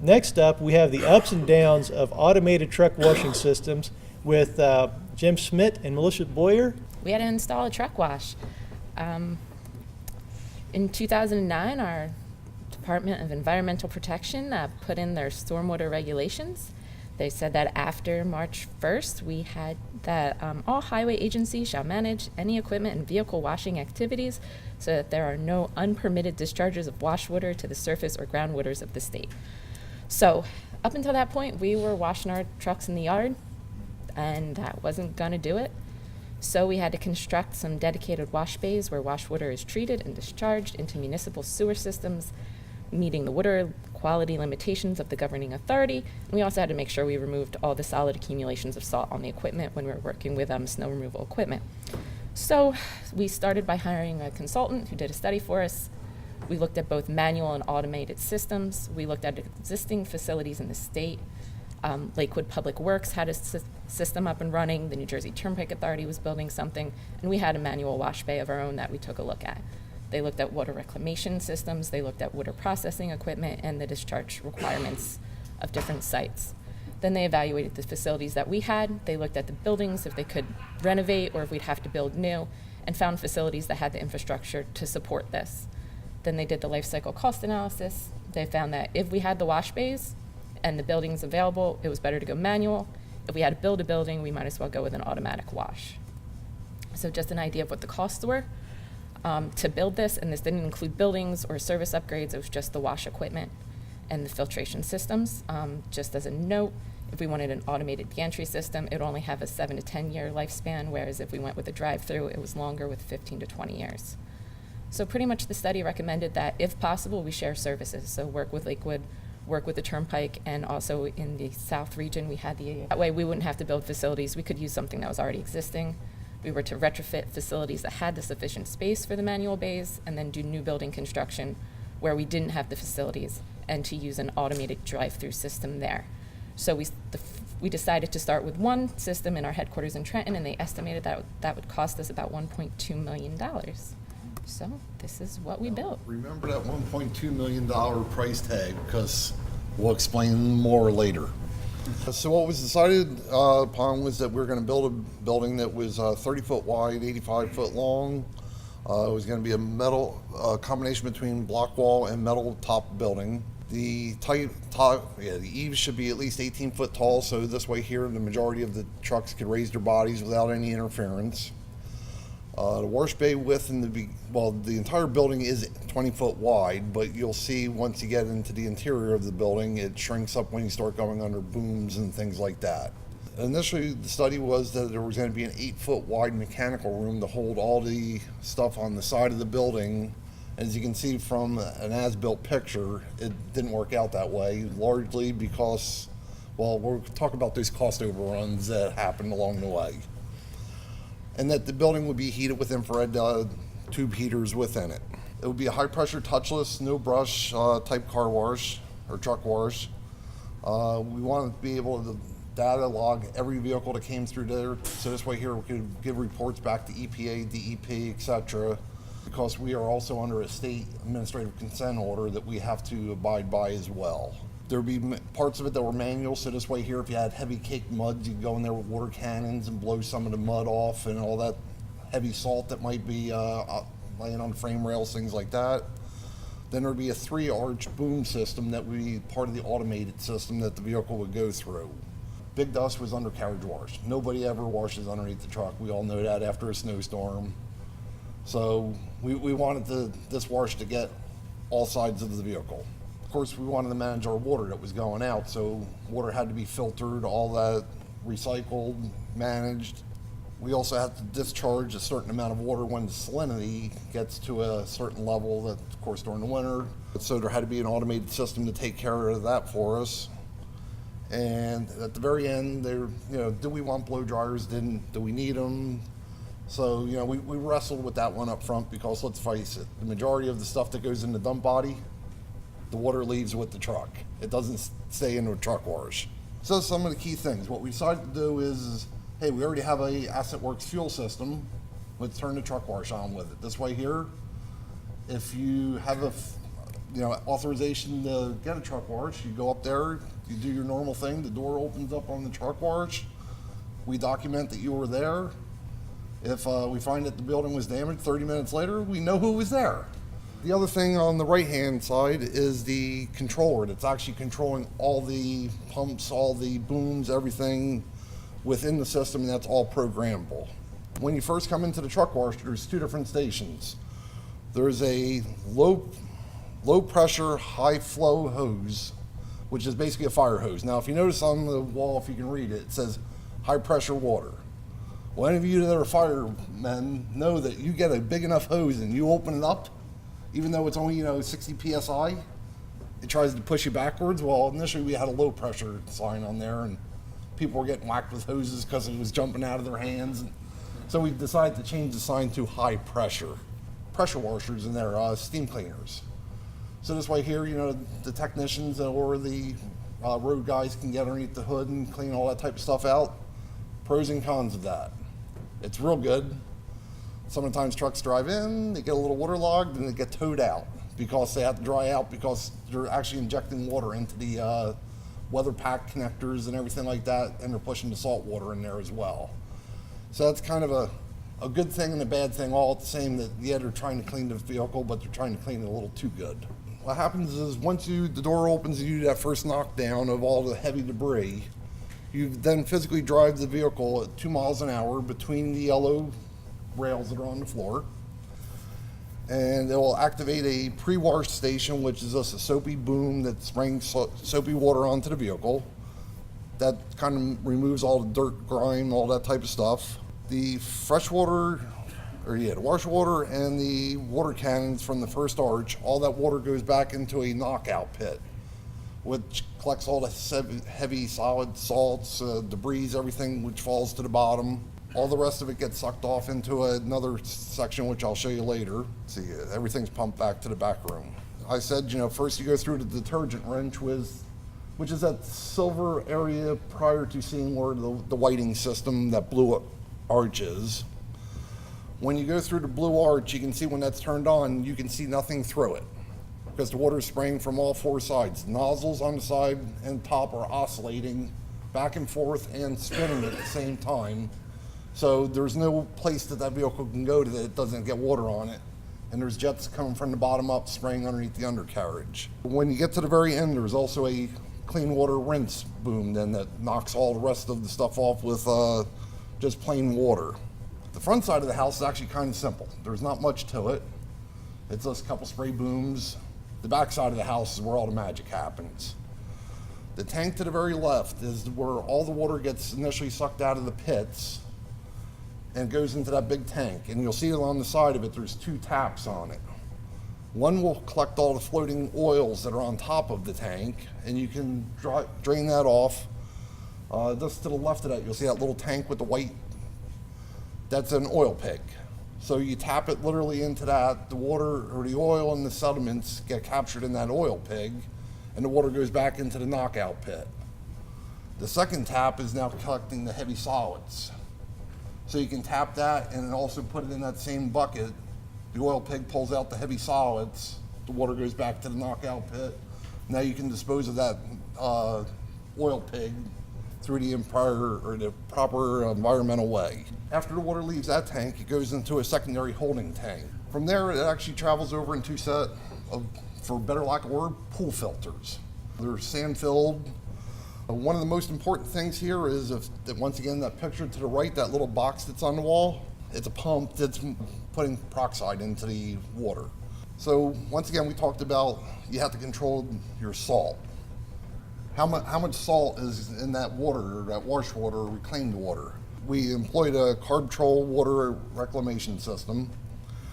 Next up, we have the ups and downs of automated truck washing systems with Jim Schmidt and Melissa Boyer. We had to install a truck wash. In 2009, our Department of Environmental Protection put in their stormwater regulations. They said that after March 1st, we had that all highway agencies shall manage any equipment and vehicle washing activities so that there are no unpermitted discharges of wash water to the surface or groundwaters of the state. So up until that point, we were washing our trucks in the yard, and that wasn't going to do it. So we had to construct some dedicated wash bays where wash water is treated and discharged into municipal sewer systems, meeting the water quality limitations of the governing authority. And we also had to make sure we removed all the solid accumulations of salt on the equipment when we were working with snow removal equipment. So we started by hiring a consultant who did a study for us. We looked at both manual and automated systems. We looked at existing facilities in the state. Lakewood Public Works had a system up and running. The New Jersey Turnpike Authority was building something, and we had a manual wash bay of our own that we took a look at. They looked at water reclamation systems, they looked at water processing equipment, and the discharge requirements of different sites. Then they evaluated the facilities that we had. They looked at the buildings, if they could renovate or if we'd have to build new, and found facilities that had the infrastructure to support this. Then they did the life cycle cost analysis. They found that if we had the wash bays and the buildings available, it was better to go manual. If we had to build a building, we might as well go with an automatic wash. So just an idea of what the costs were to build this, and this didn't include buildings or service upgrades, it was just the wash equipment and the filtration systems. Just as a note, if we wanted an automated gantry system, it would only have a 7 to 10 year lifespan, whereas if we went with a drive-through, it was longer with 15 to 20 years. So pretty much the study recommended that, if possible, we share services. So work with Lakewood, work with the Turnpike, and also in the South region, we had that way we wouldn't have to build facilities. We could use something that was already existing. We were to retrofit facilities that had the sufficient space for the manual bays, and then do new building construction where we didn't have the facilities, and to use an automated drive-through system there. So we decided to start with one system in our headquarters in Trenton, and they estimated that would cost us about $1.2 million. So this is what we built. Remember that $1.2 million price tag, because we'll explain more later. So what was decided upon was that we were going to build a building that was 30 foot wide, 85 foot long. It was going to be a metal combination between block wall and metal top building. The eaves should be at least 18 foot tall, so this way here the majority of the trucks could raise their bodies without any interference. The wash bay width the entire building is 20 foot wide, but you'll see once you get into the interior of the building, it shrinks up when you start going under booms and things like that. Initially, the study was that there was going to be an 8 foot wide mechanical room to hold all the stuff on the side of the building. As you can see from an as-built picture, it didn't work out that way, largely because, we'll talk about those cost overruns that happened along the way. And that the building would be heated with infrared tube heaters within it. It would be a high-pressure, touchless, no-brush type car wash or truck wash. We wanted to be able to data log every vehicle that came through there, so this way here we could give reports back to EPA, DEP, etc. Because we are also under a state administrative consent order that we have to abide by as well. There would be parts of it that were manual, so this way here, if you had heavy caked mud, you could go in there with water cannons and blow some of the mud off and all that heavy salt that might be laying on frame rails, things like that. Then there would be a 3-arch boom system that would be part of the automated system that the vehicle would go through. Big dust was undercarriage wash. Nobody ever washes underneath the truck. We all know that after a snowstorm. So we wanted this wash to get all sides of the vehicle. Of course, we wanted to manage our water that was going out, so water had to be filtered, all that recycled, managed. We also had to discharge a certain amount of water when the salinity gets to a certain level, that, of course, during the winter. So there had to be an automated system to take care of that for us. And at the very end, do we want blow dryers? Do we need them? So, we wrestled with that one up front because, let's face it, the majority of the stuff that goes in the dump body, the water leaves with the truck. It doesn't stay into a truck wash. So some of the key things, what we decided to do is, hey, we already have a Asset Works fuel system. Let's turn the truck wash on with it. This way here, if you have authorization to get a truck wash. You go up there, you do your normal thing, the door opens up on the truck wash. We document that you were there. If we find that the building was damaged 30 minutes later, we know who was there. The other thing on the right-hand side is the controller that's actually controlling all the pumps, all the booms, everything within the system, and that's all programmable. When you first come into the truck wash, there's two different stations. There's a low pressure, high flow hose, which is basically a fire hose. Now, if you notice on the wall, if you can read it, it says high pressure water. Well, any of you that are firemen know that you get a big enough hose and you open it up, even though it's only 60 psi, it tries to push you backwards. Well, initially we had a low pressure sign on there, and people were getting whacked with hoses because it was jumping out of their hands. So we decided to change the sign to high pressure. Pressure washers in there, steam cleaners. So this way here, the technicians or the road guys can get underneath the hood and clean all that type of stuff out. Pros and cons of that. It's real good. Sometimes trucks drive in, they get a little waterlogged, and they get towed out because they have to dry out because they're actually injecting water into the weather pack connectors and everything like that, and they're pushing the salt water in there as well. So that's kind of a good thing and a bad thing all at the same, that they're trying to clean the vehicle, but they're trying to clean it a little too good. What happens is once the door opens and you do that first knockdown of all the heavy debris, you then physically drive the vehicle at 2 miles an hour between the yellow rails that are on the floor. And it will activate a pre-wash station, which is just a soapy boom that spraying soapy water onto the vehicle. That kind of removes all the dirt, grime, all that type of stuff. The the wash water and the water cannons from the first arch, all that water goes back into a knockout pit, which collects all the heavy solid salts, debris, everything which falls to the bottom. All the rest of it gets sucked off into another section, which I'll show you later. See, everything's pumped back to the back room. I said, first you go through the detergent wrench, which is that silver area prior to seeing where the whiting system, that blue arch is. When you go through the blue arch, you can see when that's turned on, you can see nothing through it because the water is spraying from all four sides. Nozzles on the side and top are oscillating back and forth and spinning at the same time. So there's no place that vehicle can go to that it doesn't get water on it. And there's jets coming from the bottom up spraying underneath the undercarriage. When you get to the very end, there's also a clean water rinse boom then that knocks all the rest of the stuff off with just plain water. The front side of the house is actually kind of simple. There's not much to it. It's just a couple spray booms. The back side of the house is where all the magic happens. The tank to the very left is where all the water gets initially sucked out of the pits and goes into that big tank. And you'll see on the side of it, there's two taps on it. One will collect all the floating oils that are on top of the tank, and you can drain that off. Just to the left of that, you'll see that little tank with the white, that's an oil pig. So you tap it literally into that, the water or the oil and the sediments get captured in that oil pig, and the water goes back into the knockout pit. The second tap is now collecting the heavy solids. So you can tap that and also put it in that same bucket. The oil pig pulls out the heavy solids, the water goes back to the knockout pit. Now you can dispose of that oil pig through the proper environmental way. After the water leaves that tank, it goes into a secondary holding tank. From there, it actually travels over in two set of, for better lack of a word, pool filters. They're sand-filled. One of the most important things here is that once again, that picture to the right, that little box that's on the wall, it's a pump that's putting peroxide into the water. So once again, we talked about you have to control your salt. How much salt is in that water, or that wash water, or reclaimed water? We employed a carb control water reclamation system.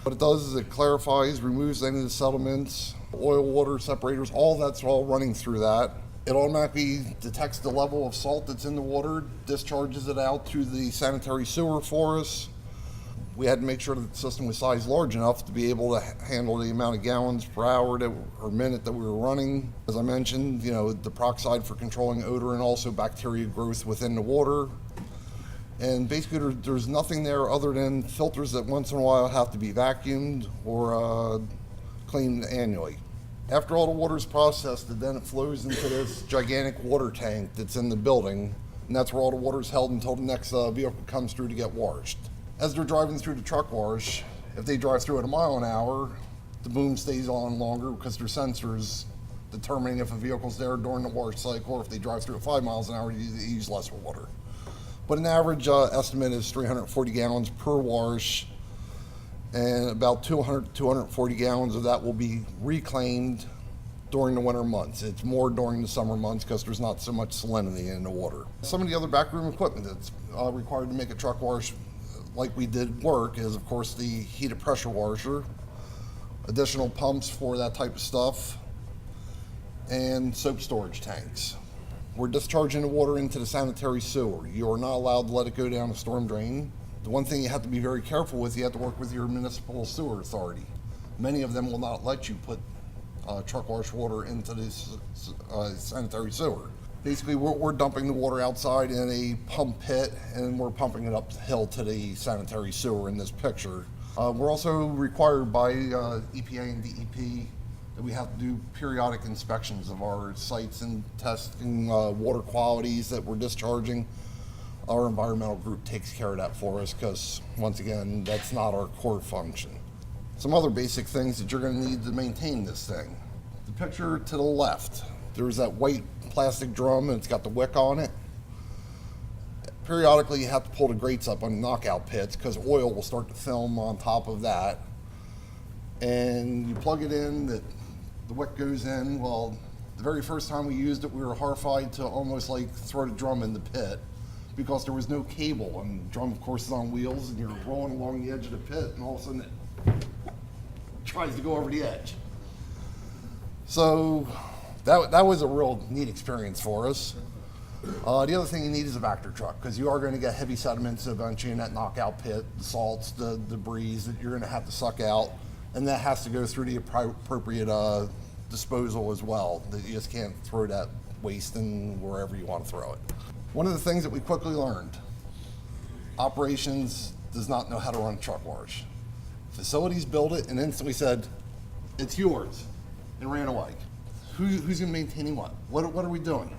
What it does is it clarifies, removes any of the sediments, oil, water separators, all that's all running through that. It automatically detects the level of salt that's in the water, discharges it out to the sanitary sewer for us. We had to make sure that the system was sized large enough to be able to handle the amount of gallons per hour or minute that we were running. As I mentioned, the peroxide for controlling odor and also bacteria growth within the water. And basically there's nothing there other than filters that once in a while have to be vacuumed or cleaned annually. After all the water is processed, then it flows into this gigantic water tank that's in the building, and that's where all the water is held until the next vehicle comes through to get washed. As they're driving through the truck wash, if they drive through at a mile an hour, the boom stays on longer because their sensors determining if a vehicle's there during the wash cycle, or if they drive through at 5 miles an hour, they use less water. But an average estimate is 340 gallons per wash, and about 240 gallons of that will be reclaimed during the winter months. It's more during the summer months because there's not so much salinity in the water. Some of the other backroom equipment that's required to make a truck wash like we did work is, of course, the heated pressure washer, additional pumps for that type of stuff, and soap storage tanks. We're discharging the water into the sanitary sewer. You are not allowed to let it go down a storm drain. The one thing you have to be very careful with, you have to work with your municipal sewer authority. Many of them will not let you put truck wash water into this sanitary sewer. Basically, we're dumping the water outside in a pump pit, and we're pumping it uphill to the sanitary sewer in this picture. We're also required by EPA and DEP that we have to do periodic inspections of our sites and testing water qualities that we're discharging. Our environmental group takes care of that for us because, once again, that's not our core function. Some other basic things that you're going to need to maintain this thing. The picture to the left, there's that white plastic drum and it's got the wick on it. Periodically, you have to pull the grates up on knockout pits because oil will start to film on top of that. And you plug it in, the wick goes in. Well, the very first time we used it, we were horrified to almost like throw the drum in the pit because there was no cable. And the drum, of course, is on wheels, and you're rolling along the edge of the pit, and all of a sudden it tries to go over the edge. So that was a real neat experience for us. The other thing you need is a Vector truck because you are going to get heavy sediments eventually in that knockout pit, the salts, the debris that you're going to have to suck out, and that has to go through the appropriate disposal as well. That you just can't throw that waste in wherever you want to throw it. One of the things that we quickly learned, operations does not know how to run a truck wash. Facilities built it and instantly said, it's yours, and ran away. Who's going to maintain what? What are we doing?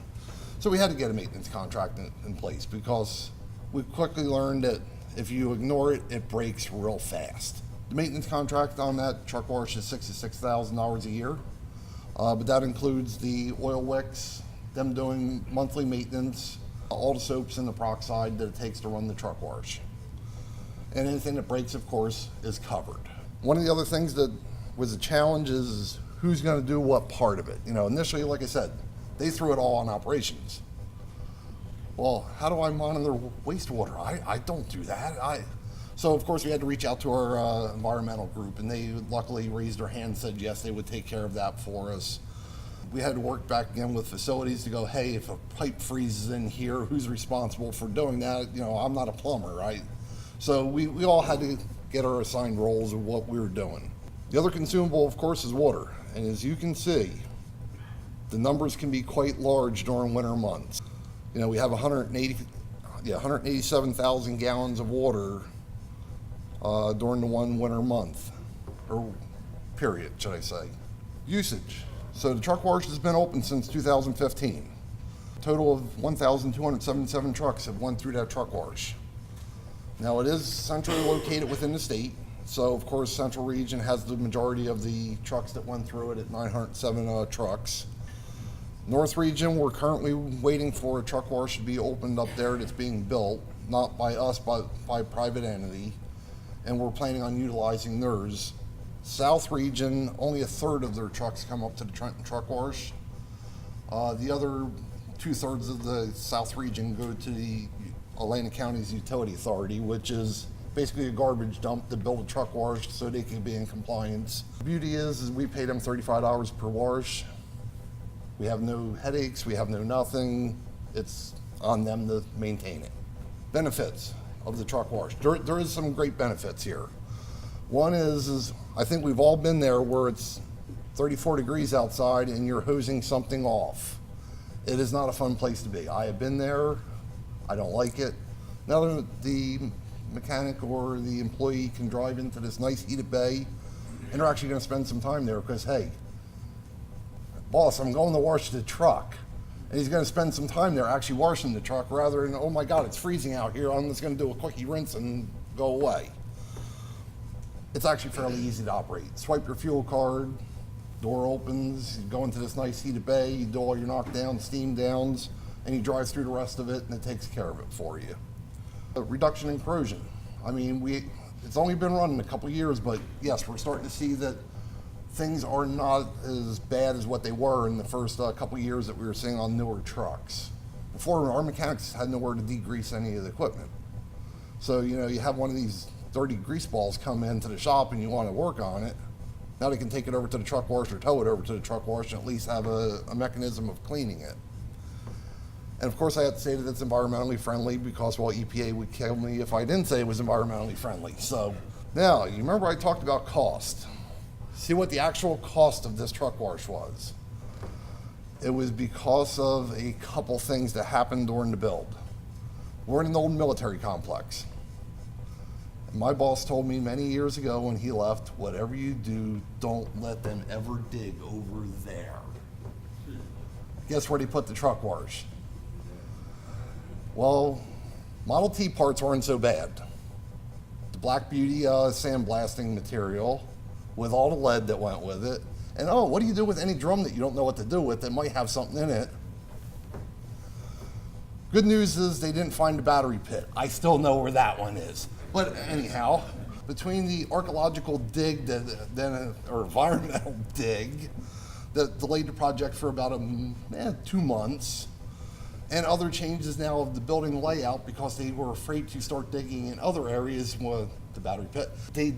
So we had to get a maintenance contract in place because we quickly learned that if you ignore it, it breaks real fast. The maintenance contract on that truck wash is $66,000 a year, but that includes the oil wicks, them doing monthly maintenance, all the soaps and the peroxide that it takes to run the truck wash. And anything that breaks, of course, is covered. One of the other things that was a challenge is who's going to do what part of it. You know, initially, like I said, they threw it all on operations. Well, how do I monitor wastewater? I don't do that. So, of course, we had to reach out to our environmental group, and they luckily raised their hand and said, yes, they would take care of that for us. We had to work back again with facilities to go, hey, if a pipe freezes in here, who's responsible for doing that? You know, I'm not a plumber, right? So we all had to get our assigned roles of what we were doing. The other consumable, of course, is water. And as you can see, the numbers can be quite large during winter months. You know, we have 187,000 gallons of water during the one winter month, or period, should I say. Usage. So the truck wash has been open since 2015. A total of 1,277 trucks have went through that truck wash. Now it is centrally located within the state, so of course Central Region has the majority of the trucks that went through it at 907 trucks. North Region, we're currently waiting for a truck wash to be opened up there that's being built, not by us, but by a private entity, and we're planning on utilizing theirs. South Region, only a third of their trucks come up to the Trenton truck wash. The other 2/3 of the South Region go to the Atlantic County's Utility Authority, which is basically a garbage dump to build a truck wash so they can be in compliance. The beauty is we pay them $35 per wash. We have no headaches, we have no nothing. It's on them to maintain it. Benefits of the truck wash. There is some great benefits here. One is I think we've all been there where it's 34 degrees outside and you're hosing something off. It is not a fun place to be. I have been there. I don't like it. Now the mechanic or the employee can drive into this nice heated bay and they're actually going to spend some time there because, hey, boss, I'm going to wash the truck. And he's going to spend some time there actually washing the truck rather than, oh my God, it's freezing out here. I'm just going to do a quickie rinse and go away. It's actually fairly easy to operate. Swipe your fuel card, door opens, you go into this nice heated bay, you do all your knockdowns, steam downs, and you drive through the rest of it and it takes care of it for you. A reduction in corrosion. I mean, it's only been running a couple of years, but yes, we're starting to see that things are not as bad as what they were in the first couple of years that we were seeing on newer trucks. Before, our mechanics had nowhere to degrease any of the equipment. So, you know, you have one of these dirty grease balls come into the shop and you want to work on it. Now they can take it over to the truck wash or tow it over to the truck wash and at least have a mechanism of cleaning it. And of course I have to say that it's environmentally friendly because, well, EPA would kill me if I didn't say it was environmentally friendly. So now, you remember I talked about cost. See what the actual cost of this truck wash was. It was because of a couple things that happened during the build. We're in an old military complex. My boss told me many years ago when he left, whatever you do, don't let them ever dig over there. Guess where they put the truck wash? Well, Model T parts weren't so bad. The Black Beauty sandblasting material with all the lead that went with it. And oh, what do you do with any drum that you don't know what to do with that might have something in it? Good news is they didn't find the battery pit. I still know where that one is. But anyhow, between the archaeological dig or environmental dig that delayed the project for about 2 months, and other changes now of the building layout because they were afraid to start digging in other areas with the battery pit, they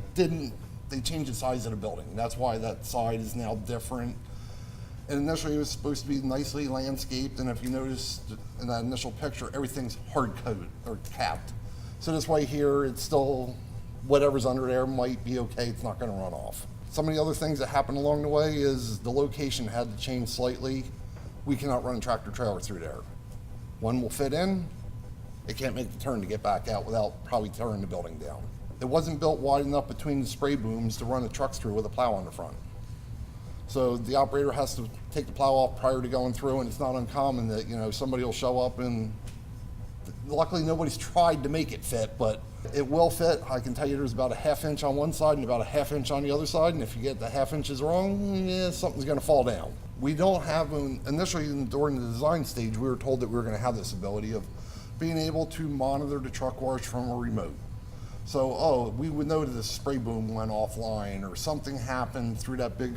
changed the size of the building. That's why that side is now different. And initially it was supposed to be nicely landscaped, and if you notice in that initial picture, everything's hard coated or capped. So this way here, it's still, whatever's under there might be okay, it's not gonna run off. Some of the other things that happened along the way is the location had to change slightly. We cannot run a tractor trailer through there. One will fit in, it can't make the turn to get back out without probably tearing the building down. It wasn't built wide enough between the spray booms to run the trucks through with a plow on the front. So the operator has to take the plow off prior to going through, and it's not uncommon that, you know, somebody will show up and luckily nobody's tried to make it fit, but it will fit. I can tell you there's about a 1/2 inch on one side and about a 1/2 inch on the other side, and if you get the 1/2 inches wrong, yeah, something's gonna fall down. We don't have, initially during the design stage, we were told that we were gonna have this ability of being able to monitor the truck wash from a remote. So, we would know that the spray boom went offline or something happened through that big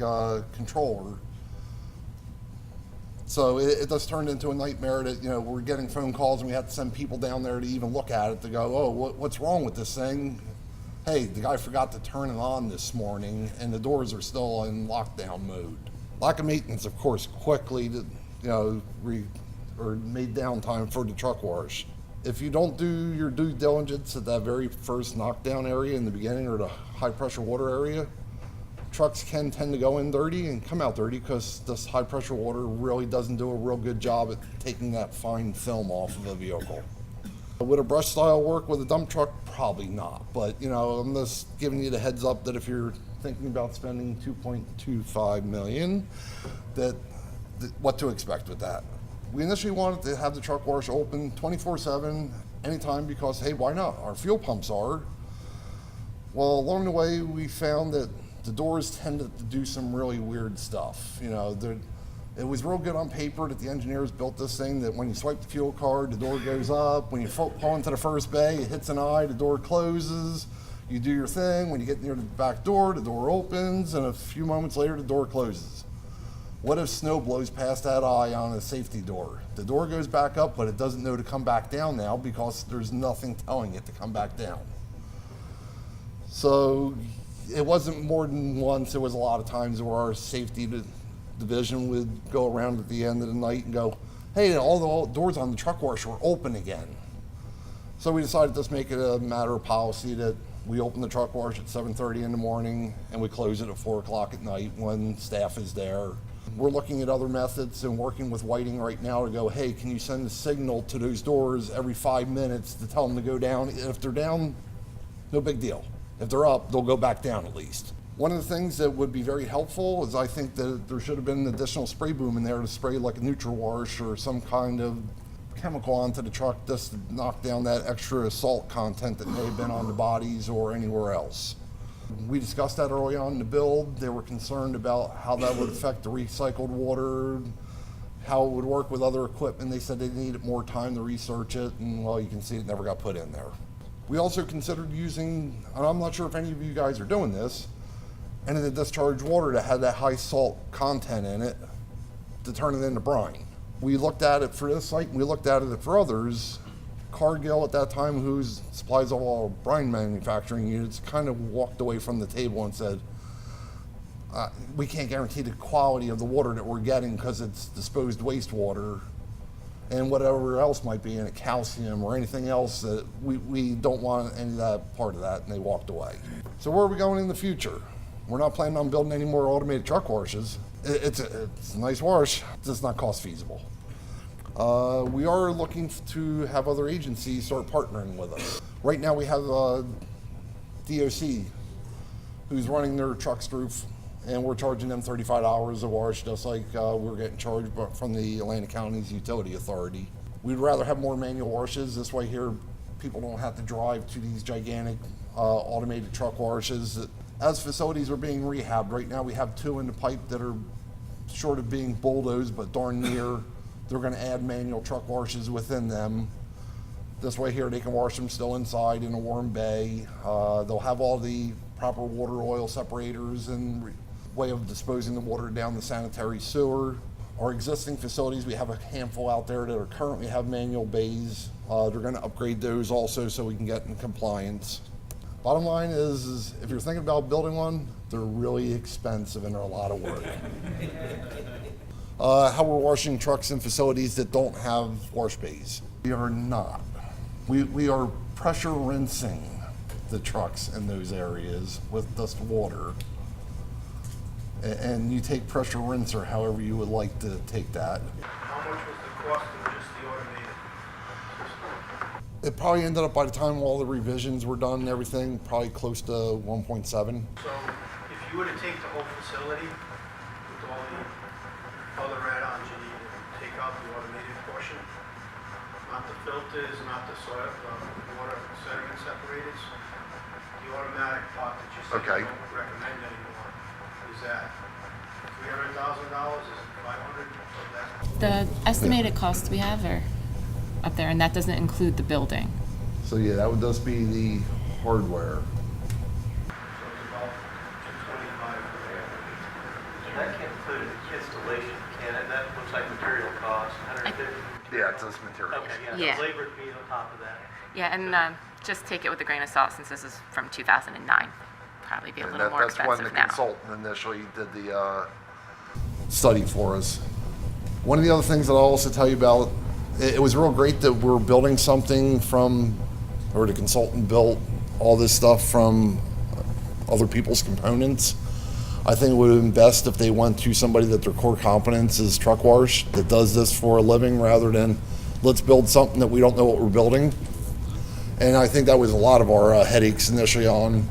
controller. So it just turned into a nightmare that, you know, we're getting phone calls and we have to send people down there to even look at it to go, oh, what's wrong with this thing? Hey, the guy forgot to turn it on this morning and the doors are still in lockdown mode. Lack of maintenance, of course, quickly, made downtime for the truck wash. If you don't do your due diligence at that very first knockdown area in the beginning or the high pressure water area, trucks can tend to go in dirty and come out dirty because this high pressure water really doesn't do a real good job at taking that fine film off of a vehicle. Would a brush style work with a dump truck? Probably not, but you know, I'm just giving you the heads up that if you're thinking about spending $2.25 million, what to expect with that. We initially wanted to have the truck wash open 24/7 anytime because, hey, why not? Our fuel pumps are. Well, along the way, we found that the doors tended to do some really weird stuff. You know, it was real good on paper that the engineers built this thing that when you swipe the fuel card, the door goes up. When you pull into the first bay, it hits an eye, the door closes. You do your thing. When you get near the back door, the door opens, and a few moments later, the door closes. What if snow blows past that eye on a safety door? The door goes back up, but it doesn't know to come back down now because there's nothing telling it to come back down. So it wasn't more than once, it was a lot of times where our safety division would go around at the end of the night and go, hey, all the doors on the truck wash were open again. So we decided to just make it a matter of policy that we open the truck wash at 7:30 in the morning and we close it at 4 o'clock at night when staff is there. We're looking at other methods and working with Whiting right now to go, hey, can you send a signal to those doors every 5 minutes to tell them to go down? If they're down, no big deal. If they're up, they'll go back down at least. One of the things that would be very helpful is I think that there should have been an additional spray boom in there to spray like a NutriWash or some kind of chemical onto the truck just to knock down that extra salt content that may have been on the bodies or anywhere else. We discussed that early on in the build. They were concerned about how that would affect the recycled water, how it would work with other equipment. They said they needed more time to research it, and well, you can see it never got put in there. We also considered using, and I'm not sure if any of you guys are doing this, any of the discharged water that had that high salt content in it to turn it into brine. We looked at it for this site, and we looked at it for others. Cargill at that time, who supplies all brine manufacturing units, kind of walked away from the table and said, we can't guarantee the quality of the water that we're getting because it's disposed wastewater and whatever else might be in it, calcium or anything else, that we don't want any of that part of that, and they walked away. So where are we going in the future? We're not planning on building any more automated truck washes. It's a nice wash, it's just not cost feasible. We are looking to have other agencies start partnering with us. Right now we have DOC who's running their trucks through, and we're charging them $35 a wash, just like we're getting charged from the Atlantic County's Utility Authority. We'd rather have more manual washes. This way here, people don't have to drive to these gigantic automated truck washes. As facilities are being rehabbed, right now we have 2 in the pipe that are short of being bulldozed, but darn near. They're going to add manual truck washes within them. This way here, they can wash them still inside in a warm bay. They'll have all the proper water oil separators and way of disposing the water down the sanitary sewer. Our existing facilities, we have a handful out there that are currently have manual bays. They're going to upgrade those also so we can get in compliance. Bottom line is if you're thinking about building one, they're really expensive and they're a lot of work. How we're washing trucks in facilities that don't have wash bays. We are not. We are pressure rinsing the trucks in those areas with just water. And you take pressure rinser however you would like to take that. How much was the cost of just the automated system? It probably ended up, by the time all the revisions were done and everything, probably close to 1.7. So if you were to take the whole facility with all the other add-ons you need to take out the automated portion, not the filters, not the soil, water sediment separators, the automatic part that you said Okay. you don't recommend anymore, is that $300,000? Is it 500 of that? The estimated costs we have are up there, and that doesn't include the building. So yeah, that would just be the hardware. So it's about 225 for that. And that can't include installation, can it? That looks like material cost, 150. Yeah, it's just materials. Okay, Yeah. yeah, labor would be on top of that. Yeah, and just take it with a grain of salt since this is from 2009. Probably be a And little more that's when the expensive now. consultant initially did the study for us. One of the other things that I'll also tell you about, it was real great that we're building something from, or the consultant built all this stuff from other people's components. I think it would have been best if they went to somebody that their core competence is truck wash, that does this for a living, rather than let's build something that we don't know what we're building. And I think that was a lot of our headaches initially on.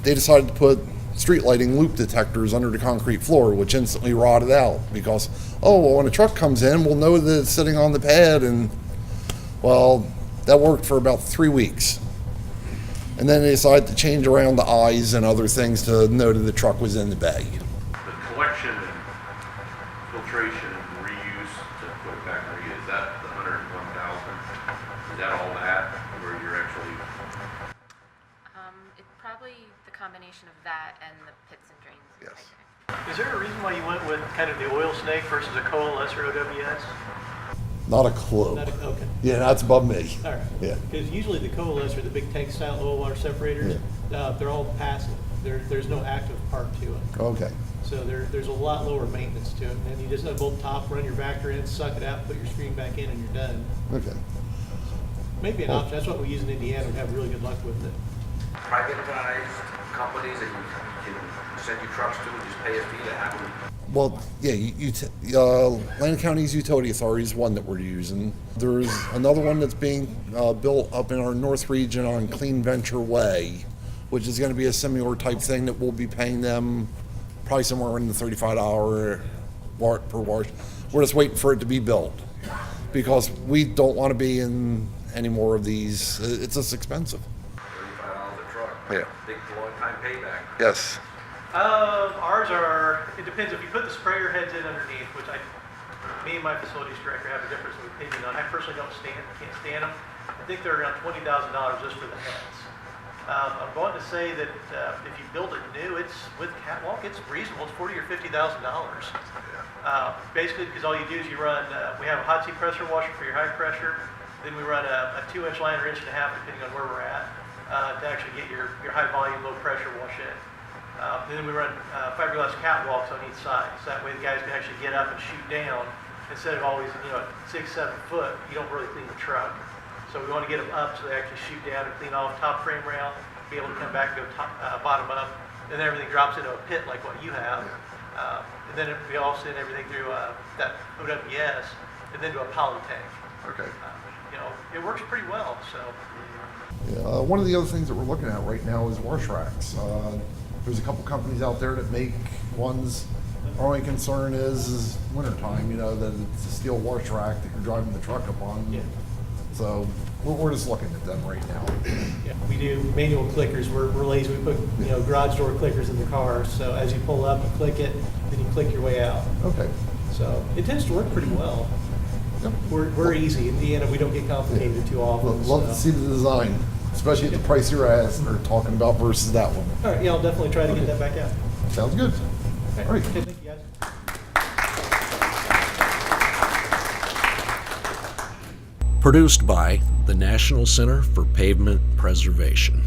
They decided to put street lighting loop detectors under the concrete floor, which instantly rotted out because, oh, well, when a truck comes in, we'll know that it's sitting on the pad. And, well, that worked for about 3 weeks. And then they decided to change around the eyes and other things to know that the truck was in the bay. The collection and filtration and reuse to put back there, is that the 101,000? Is that all that, where you're actually? It's probably the combination of that and the pits and drains. Yes. Is there a reason why you went with kind of the oil snake versus a coalesce or OWS? Not a clue. Okay. Yeah, that's above me. All right. Yeah. Because usually the coalescer, the big tank style oil water separators, they're all passive. There's no active part to it. Okay. So there's a lot lower maintenance to it. And you just unbolt the top, run your vector in, suck it out, put your screen back in, and you're done. Okay. Maybe an option. That's what we use in Indiana. We have really good luck with it. Privatized companies that you can send your trucks to and just pay a fee to have them? Well, yeah, Atlantic County's Utility Authority is one that we're using. There's another one that's being built up in our north region on Clean Venture Way, which is going to be a similar type thing that we'll be paying them probably somewhere in the $35 per wash. We're just waiting for it to be built because we don't want to be in any more of these. It's just expensive. $35 a truck. Yeah. Big long time payback. Yes. Ours are, it depends, if you put the sprayer heads in underneath, which me and my facilities director have a difference of opinion on. I personally can't stand them. I think they're around $20,000 just for the heads. I'm going to say that if you build it new, it's with catwalk, it's reasonable. It's $40,000 or $50,000. Basically, because all you do is you run, we have a hot seat pressure washer for your high pressure. Then we run a 2-inch line or 1.5 inch, depending on where we're at, to actually get your high volume, low pressure wash in. Then we run fiberglass catwalks on each side, so that way the guys can actually get up and shoot down instead of always, at 6-7 foot. You don't really clean the truck, so we want to get them up so they actually shoot down and clean off top frame rail, be able to come back and go bottom up, and then everything drops into a pit like what you have. And then we all send everything through that OWS and then to a poly tank. Okay. It works pretty well. So. Yeah, one of the other things that we're looking at right now is wash racks. There's a couple companies out there that make ones. Our only concern is wintertime, that it's a steel wash rack that you're driving the truck up on. Yeah. So we're just looking at them right now. Yeah, we do manual clickers. We're lazy. We put garage door clickers in the car. So as you pull up, you click it, then you click your way out. Okay. So it tends to work pretty well. Yep. We're easy. In Indiana, we don't get complicated too often. Love to see the design, especially at the price you're talking about versus that one. All right, yeah, I'll definitely try to get that back out. Sounds good. All right. Okay, thank you, guys. Produced by the National Center for Pavement Preservation.